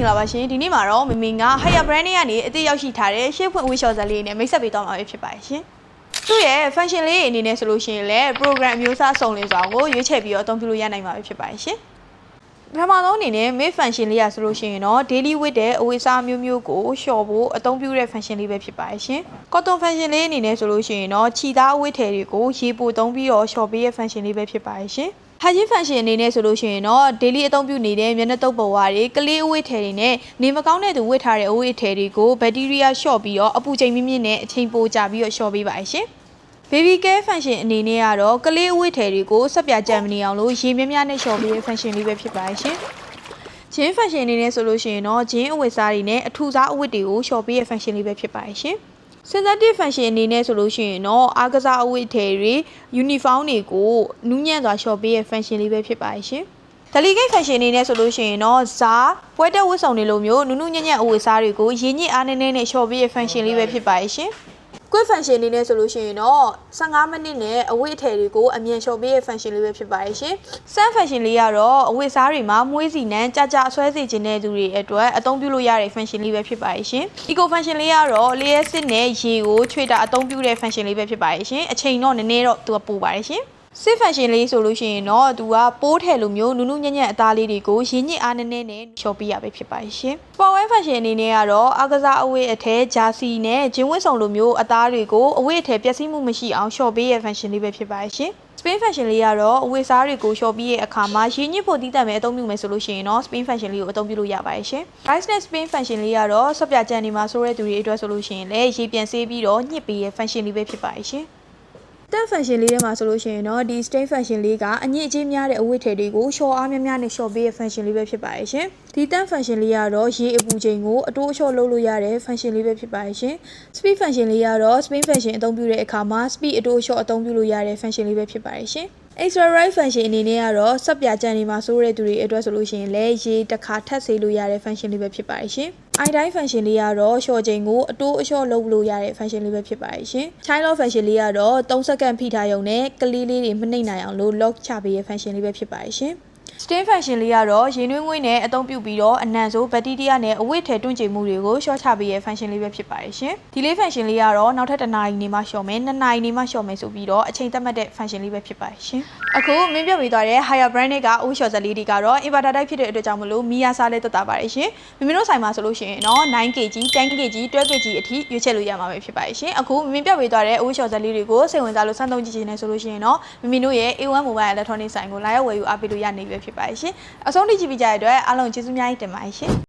င်္ဂလာပါရှင်ဒီနေ့မှာတော့မမင်က Higher Brand နဲ့ကနေအသေးရောက်ရှိထားတဲ့ရှေ့ဖွင့်ဝေးလျှော်စက်လေးနဲ့မိတ်ဆက်ပေးသွားမှာဖြစ်ပါတယ်ရှင်သူ့ရဲ့ function လေးအနေနဲ့ဆိုလို့ရှိရင်လည်း program မျိုးစားစုံလင်စွာကိုရွေးချယ်ပြီးတော့အသုံးပြုလို့ရနိုင်မှာဖြစ်ပါတယ်ရှင်ပထမဆုံးအနေနဲ့ main function လေးရဆိုလို့ရှိရင်တော့ daily with တဲ့အဝတ်အစားမျိုးမျိုးကိုလျှော်ဖို့အသုံးပြုတဲ့ function လေးပဲဖြစ်ပါတယ်ရှင် cotton function လေးအနေနဲ့ဆိုလို့ရှိရင်တော့ခြိသားအဝတ်ထည်တွေကိုရေပိုသုံးပြီးတော့လျှော်ပေးတဲ့ function လေးပဲဖြစ်ပါတယ်ရှင်hygiene function အနေနဲ့ဆိုလို့ရှိရင်တော့ daily အသုံးပြုနေတဲ့မျက်နှာတုပ်ပေါ်ဝါတွေကလေးအဝတ်ထည်တွေနဲ့နေမကောင်းတဲ့သူဝတ်ထားတဲ့အဝတ်ထည်တွေကို bacteria လျှော့ပြီးတော့အပူချိန်မြင့်မြင့်နဲ့အချိန်ပိုကြာပြီးတော့လျှော်ပေးပါရှင် baby care function အနေနဲ့ကတော့ကလေးအဝတ်ထည်တွေကိုဆက်ပြကြံမနေအောင်လို့ရေများများနဲ့လျှော်ပေးတဲ့ function လေးပဲဖြစ်ပါရှင်ဂျင်း function အနေနဲ့ဆိုလို့ရှိရင်တော့ဂျင်းအဝတ်စားတွေနဲ့အထူစားအဝတ်တွေကိုလျှော်ပေးတဲ့ function လေးပဲဖြစ်ပါရှင်synthetic function အနေနဲ့ဆိုလို့ရှိရင်တော့အားကစားအဝတ်ထည်တွေ uniform တွေကိုနူးညံ့စွာလျှော်ပေးတဲ့ function လေးပဲဖြစ်ပါရှင် delicate function အနေနဲ့ဆိုလို့ရှိရင်တော့ဇာပွဲတက်ဝတ်ဆောင်တွေလိုမျိုးနူးနူးညံ့ညံ့အဝတ်စားတွေကိုရင်းညစ်အားနည်းနည်းနဲ့လျှော်ပေးတဲ့ function လေးပဲဖြစ်ပါရှင် quick function အနေနဲ့ဆိုလို့ရှိရင်တော့15မိနစ်နဲ့အဝတ်အထည်တွေကိုအမြန်လျှော်ပေးတဲ့ function လေးပဲဖြစ်ပါရှင် sun function လေးကတော့အဝတ်စားတွေမှာမွေးစီနန်းကြအဆွဲစေခြင်းတဲ့သူတွေအတွက်အသုံးပြုလို့ရတဲ့ function လေးပဲဖြစ်ပါရှင် eco function လေးကတော့လျှက်စစ်နဲ့ရေကိုချွေတာအသုံးပြုတဲ့ function လေးပဲဖြစ်ပါရှင်အချိန်တော့နည်းနည်းတော့သူကပိုပါတယ်ရှင်စစ် function လေးဆိုလို့ရှိရင်တော့သူကပိုးထည်လိုမျိုးနူးနူးညံ့ညံ့အသားလေးတွေကိုရင်းညစ်အားနည်းနည်းနဲ့လျှော်ပေးရပဲဖြစ်ပါရှင် sport wear function အနေနဲ့ကတော့အားကစားအဝတ်အထည်ဂျာစီနဲ့ဂျင်းဝတ်ဆောင်လိုမျိုးအသားတွေကိုအဝတ်အထည်ပျက်စီးမှုမရှိအောင်လျှော်ပေးရ function လေးပဲဖြစ်ပါရှင် spin function လေးကတော့အဝတ်စားတွေကိုလျှော်ပြီးရဲ့အခါမှာရင်းညစ်ဖို့တည်တတ်မယ်အသုံးပြုမယ်ဆိုလို့ရှိရင်တော့ spin function လေးကိုအသုံးပြုလို့ရပါတယ်ရှင် rice net spin function လေးကတော့ဆက်ပြကြံနေမှာဆိုတဲ့သူတွေအတွက်ဆိုလို့ရှိရင်လည်းရေပြန်ဆေးပြီးတော့ညှစ်ပေးရ function လေးပဲဖြစ်ပါတယ်ရှင်တက် function လေးထဲမှာဆိုလို့ရှိရင်တော့ဒီ stain function လေးကအညစ်အကြေးများတဲ့အဝတ်ထည်တွေကိုလျှော်အားများများနဲ့လျှော်ပေးတဲ့ function လေးပဲဖြစ်ပါတယ်ရှင်ဒီတက် function လေးကတော့ရေအပူချိန်ကိုအတိုးအလျှော့လုပ်လို့ရတဲ့ function လေးပဲဖြစ်ပါတယ်ရှင် speed function လေးကတော့ spin function အသုံးပြုတဲ့အခါမှာ speed အတိုးအလျှော့အသုံးပြုလို့ရတဲ့ function လေးပဲဖြစ်ပါတယ်ရှင်extra right function အနေနဲ့ကတော့ဆက်ပြကြံနေမှာဆိုတဲ့သူတွေအတွက်ဆိုလို့ရှိရင်လည်းရေတစ်ခါထပ်ဆေးလို့ရတဲ့ function လေးပဲဖြစ်ပါတယ်ရှင် iodine function လေးကတော့လျှော်ချိန်ကိုအတိုးအလျှော့လုပ်လို့ရတဲ့ function လေးပဲဖြစ်ပါတယ်ရှင် child lock function လေးကတော့3စက္ကန့်ဖိထားရုံနဲ့ကလေးလေးတွေမနှိမ့်နိုင်အောင်လို့ lock ချပေးတဲ့ function လေးပဲဖြစ်ပါတယ်ရှင်stain function လေးကတော့ရေနွေးငွေ့နဲ့အသုံးပြုပြီးတော့အနံဆိုဘက်တီးရီးယားနဲ့အဝတ်ထည်တွန့်ကျင်မှုတွေကိုလျှော့ချပေးရဲ့ function လေးပဲဖြစ်ပါတယ်ရှင်ဒီလေး function လေးကတော့နောက်ထပ်1နာရီနေမှလျှော်မယ်2နာရီနေမှလျှော်မယ်ဆိုပြီးတော့အချိန်သတ်မှတ်တဲ့ function လေးပဲဖြစ်ပါတယ်ရှင်အခုမင်းပြပေးသွားတဲ့ higher brand ကအဝတ်လျှော်စက်လေးတွေကတော့ inverter type ဖြစ်တဲ့အတွက်ကြောင့်မလို့မီယာစားလေးတက်တာပါတယ်ရှင်မင်းတို့ဆိုင်မှာဆိုလို့ရှိရင်တော့ 9kg 10kg 12kg အထိရွေးချယ်လို့ရမှာပဲဖြစ်ပါတယ်ရှင်အခုမင်းပြပေးသွားတဲ့အဝတ်လျှော်စက်လေးတွေကိုစိတ်ဝင်စားလို့စမ်းသုံးကြည့်နေဆိုလို့ရှိရင်တော့မင်းတို့ရဲ့ A1 mobile electronic ဆိုင်ကိုလာရောက်ဝယ်ယူအားပေးလို့ရနေပြီဖြစ်ပါတယ်ရှင်အဆုံးထိကြည့်ပြီးကြတဲ့အတွက်အားလုံးကျေးဇူးများကြီးတင်ပါတယ်ရှင်